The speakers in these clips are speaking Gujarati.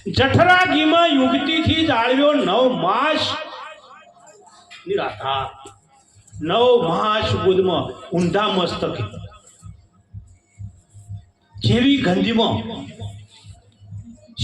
જઠરાગીમાં યુગતીથી જાળવ્યો 9 માસ નિરાધાર, 9 માસ ગુદમાં ઊંધા મસ્તકે જેવી ગંધીમાં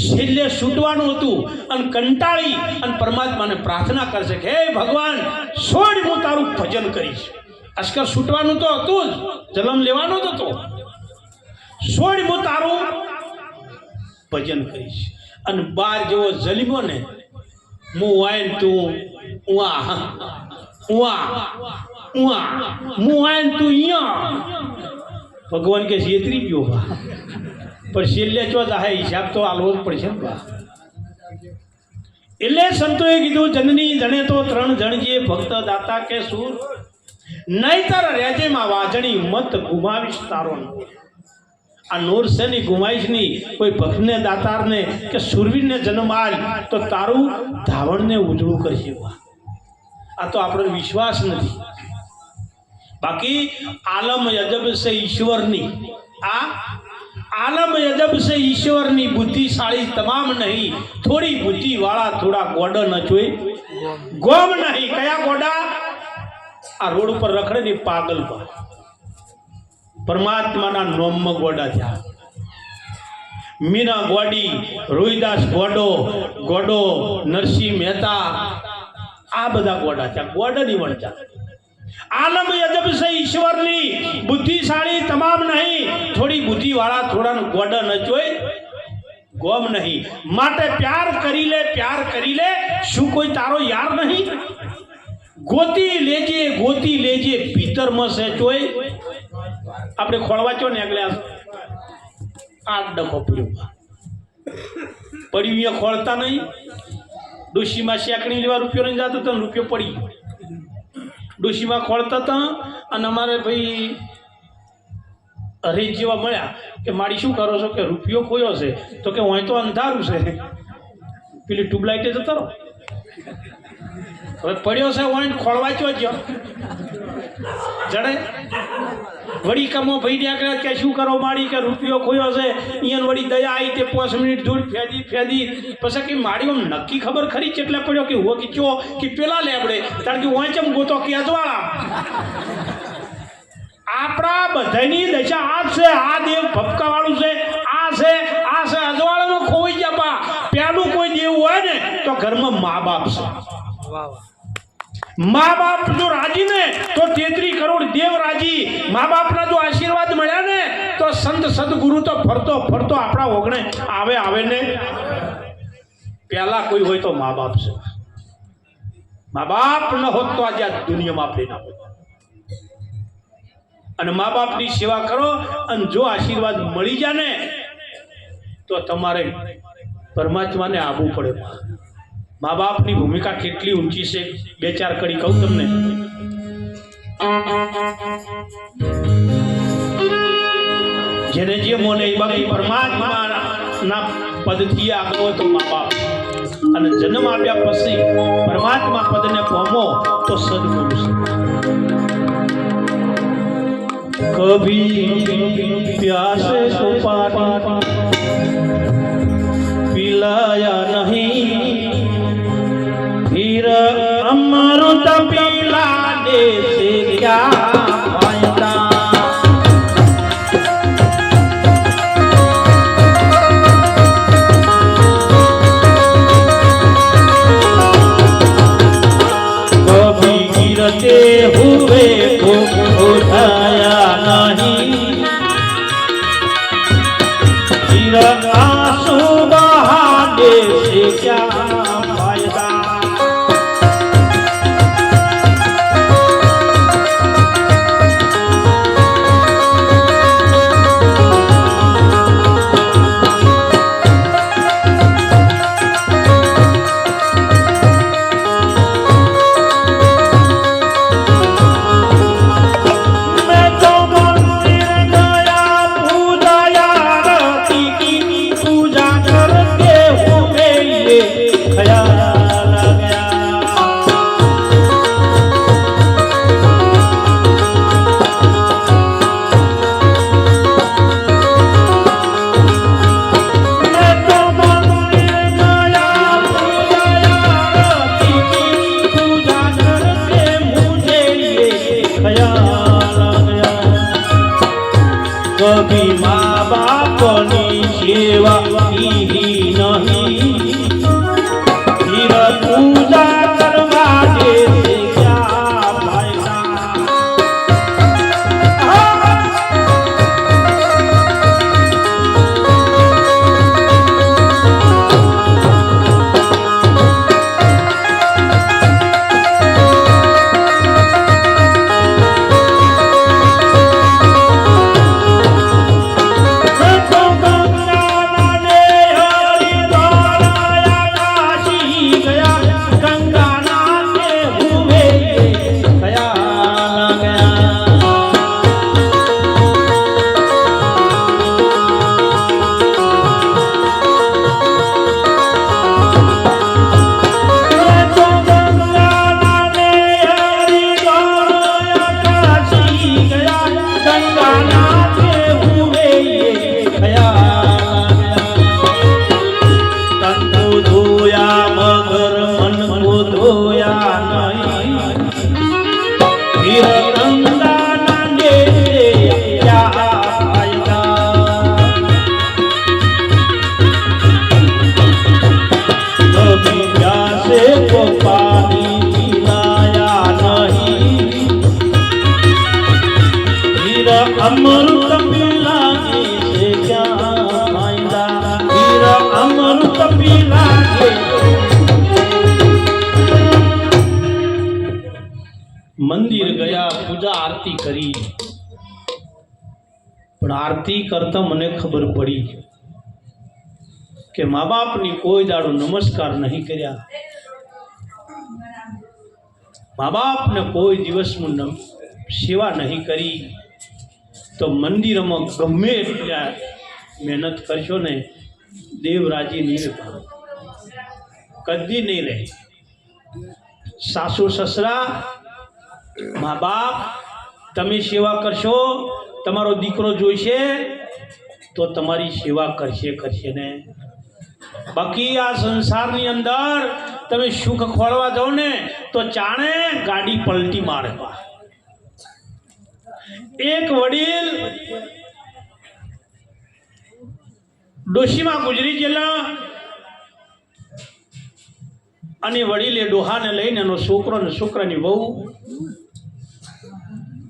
છેલ્લે છૂટવાનું હતું અને કંટાળી અને પરમાત્માને પ્રાર્થના કરશે કે હે ભગવાન છોડ, હું તારું ભજન કરીશ. અસ્કર છૂટવાનું તો હતું જ, જન્મ લેવાનો જ હતો. છોડ, હું તારું ભજન કરીશ. અને બાર જેવો જલીમો ને, હું વાયન તું ઉઆ ઉઆ ઉઆ, હું વાયન તું અહીંયા. ભગવાન કે છેતરી ગયો બા, પણ છેલ્લે ચો જાહે હિસાબ તો આલવો જ પડશે ને બા. એટલે સંતોએ કીધું જનની જણે તો 3 જણ જે ભક્ત દાતા કે સુર, નહીતર રેજેમાં વાજણી મત ગુમાવીશ તારો. આ નૂર છે ની ગુમાવીશ ની, કોઈ ભક્તને દાતારને કે સુરવીરને જન્મ આલ તો તારું ધાવણને ઉજળું કરશે. આ તો આપણો વિશ્વાસ નથી. બાકી આલમ અજબ છે ઈશ્વરની, આ આલમ અજબ છે ઈશ્વરની, બુદ્ધિશાળી તમામ નહીં, થોડી બુદ્ધિ વાળા થોડા ગોડા ન જોઈ ગોમ નહીં. કયા ગોડા? આ રોડ ઉપર રખડે ને પાગલ પર પરમાત્માના નોમમાં ગોડા થયા. મીના ગોડી, રોહિદાસ ગોડો, ગોડો નરસિંહ મહેતા, આ બધા ગોડા થયા. ગોડાની વણચા. આલમ અજબ છે ઈશ્વરની, બુદ્ધિશાળી તમામ નહીં, થોડી બુદ્ધિ વાળા થોડા ગોડા ન જોઈ ગોમ નહીં. માટે પ્યાર કરી લે, પ્યાર કરી લે, શું કોઈ તારો યાર નહીં? ગોતી લેજે ભીતરમાં છે ચોય. આપણે ખોળવા ચો ને એટલે આ ડખો પડ્યું ખોળતા નહીં. ડોશીમાં શેકણી લેવા રૂપિયો નહીં જતો તો રૂપિયો પડી ગયો. ડોશીમાં ખોળતા હતા અને અમારે ભાઈ હરીશ જેવા મળ્યા કે મારી શું કરો છો? કે રૂપિયો ખોયો છે. તો કે હોય તો અંધારું છે, પેલી ટ્યુબલાઇટે જતો રહો. હવે પડ્યો છે હોય ખોળવા ચો જ જડે વળી કમો ભાઈ નીકળે કે શું કરો માડી? કે રૂપિયો ખોયો છે. અહીંયા વળી દયા આવી તે 5 મિનિટ ધૂળ ફેદી પછી કે માડી આમ નક્કી ખબર ખરી એટલે પડ્યો કે હો કે ચો કે પેલા લેબડે કારણ કે વાંચમ ગોતો કે અજવાળા. આપણા બધાની દશા આ છે. આ દેવ ભપકા વાળું છે, આ છે અજવાળામાં ખોવાઈ ગયા બા. પેલું કોઈ દેવ હોય ને તો ઘરમાં મા બાપ છે. મા બાપ જો રાજી ને તો 33 કરોડ દેવ રાજી. મા બાપના જો આશીર્વાદ મળ્યા ને તો સંત સદગુરુ તો ફરતો ફરતો આપણા ઓગણે આવે ને. પેલા કોઈ હોય તો મા બાપ છે. મા બાપ ન હોત તો આજે આ દુનિયામાં આપણે ના હોત. અને મા બાપની સેવા કરો અને જો આશીર્વાદ મળી જાય ને તો તમારે પરમાત્માને આવવું પડે. મા બાપની ભૂમિકા કેટલી ઊંચી છે, 2-4 કડી કહું તમને. જેને જે મોને બાકી પરમાત્માના પદથી આગળ તો મા બાપ, અને જન્મ આપ્યા પછી પરમાત્મા પદને પામો તો સદગુરુ છે. કભી પ્યાસે તો પાણી पिलाया नहीं, फिर अमृत पिलाने से क्या फायदा। कभी गिरते हुए को उठाया नहीं, फिर आंसू बहाने से क्या फायदा। खया મંદિર ગયા, પૂજા આરતી કરી, પણ આરતી કરતા મને ખબર પડી કે મા બાપની કોઈ દાડો નમસ્કાર નહીં કર્યા, મા બાપને કોઈ દિવસ સેવા નહીં કરી, તો મંદિરમાં ગમે એટલા મહેનત કરશો ને દેવરાજી નહીં રહે, કદી નહીં રહે. સાસુ સસરા મા બાપ તમે સેવા કરશો, તમારો દીકરો જોઈશે તો તમારી સેવા કરશે ને. બાકી આ સંસારની અંદર તમે સુખ ખોળવા જાઓ ને તો ચાણે ગાડી પલટી મારે. એક વડીલ ડોશીમાં ગુજરી ગયેલા અને વડીલે ડોહાને લઈને એનો છોકરો ને છોકરાની વહુ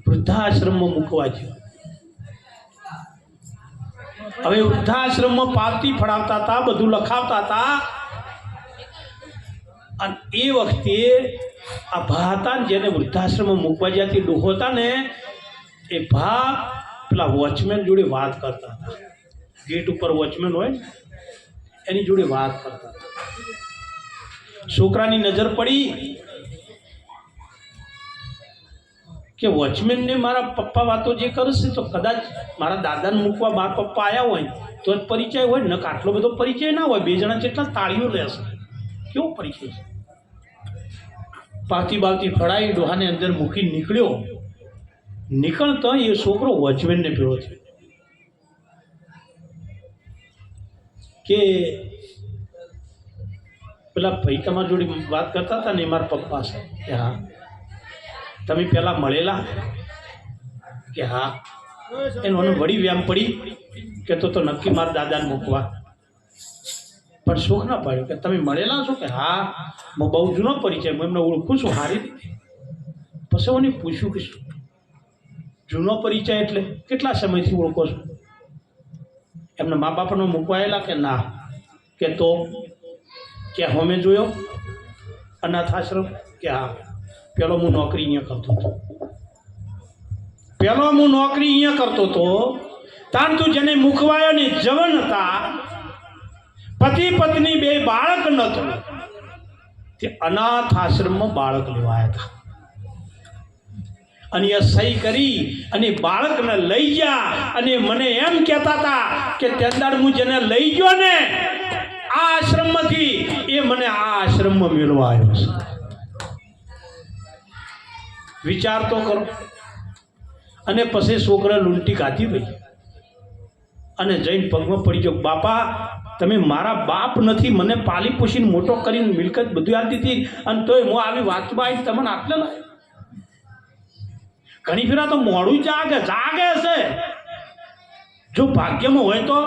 વૃદ્ધાશ્રમમાં મૂકવા છે. હવે વૃદ્ધાશ્રમમાં પાવતી ફડાવતા હતા, બધું લખાવતા હતા, અને એ વખતે આ ભા હતા જેને વૃદ્ધાશ્રમમાં મૂકવા જ્યાંથી ડોહો હતા ને એ ભા પેલા વોચમેન જોડે વાત કરતા હતા. ગેટ ઉપર વોચમેન હોય એની જોડે વાત કરતા હતા. છોકરાની નજર પડી કે વોચમેનને મારા પપ્પા વાતો જે કરશે તો કદાચ મારા દાદાને મૂકવા મારા પપ્પા આવ્યા હોય તો જ પરિચય હોય ને, આટલો બધો પરિચય ના હોય. બે જણા જેટલા તાળીઓ લેશે, કેવો પરિચય છે. પાતી બાવતી ફળાઈ ડોહાને અંદર મૂકી નીકળ્યો. નીકળતો એ છોકરો વોચમેનને પીળો છે કે પેલા ભાઈ તમારા જોડે વાત કરતા હતા ને એ મારા પપ્પા છે કે હા. તમે પહેલાં મળેલા કે હા. એનો વળી વ્યામ પડી કે તો નક્કી મારા દાદાને મૂકવા, પણ શોખ ના પાડ્યો કે તમે મળેલા છો કે હા. હું બહુ જૂનો પરિચય, હું એમને ઓળખું છું સારી રીતે. પછી મને પૂછ્યું કે શું જૂનો પરિચય એટલે કેટલા સમયથી ઓળખો છો? એમના મા બાપનો મૂકવાયેલા કે ના? કે તો કે હોમે જોયો અનાથ આશ્રમ કે હા. પેલો હું નોકરી અહીંયા કરતો હતો, તાણ તું જેને મૂકવાયો ને જવન હતા, પતિ પત્ની બે બાળક નતો, તે અનાથ આશ્રમમાં બાળક લેવાયા હતા. અને એ સહી કરી અને બાળકને લઈ ગયા અને મને એમ કહેતા હતા કે તેંદાડ હું જેને લઈ ગયો ને આ આશ્રમમાંથી એ મને આ આશ્રમમાં મેળવા આવ્યો છે. વિચાર તો કરો. અને પછી છોકરા લૂંટી કાઢી ભાઈ અને જઈને પગમાં પડી ગયો, બાપા તમે મારા બાપ નથી, મને પાલી પોષીને મોટો કરીને મિલકત બધું આપી દીધી અને તોય હું આવી વાતમાં આવી તમને આટલે ને. ઘણી ફેરા તો મોડું જાગે છે, જો ભાગ્યમાં હોય તો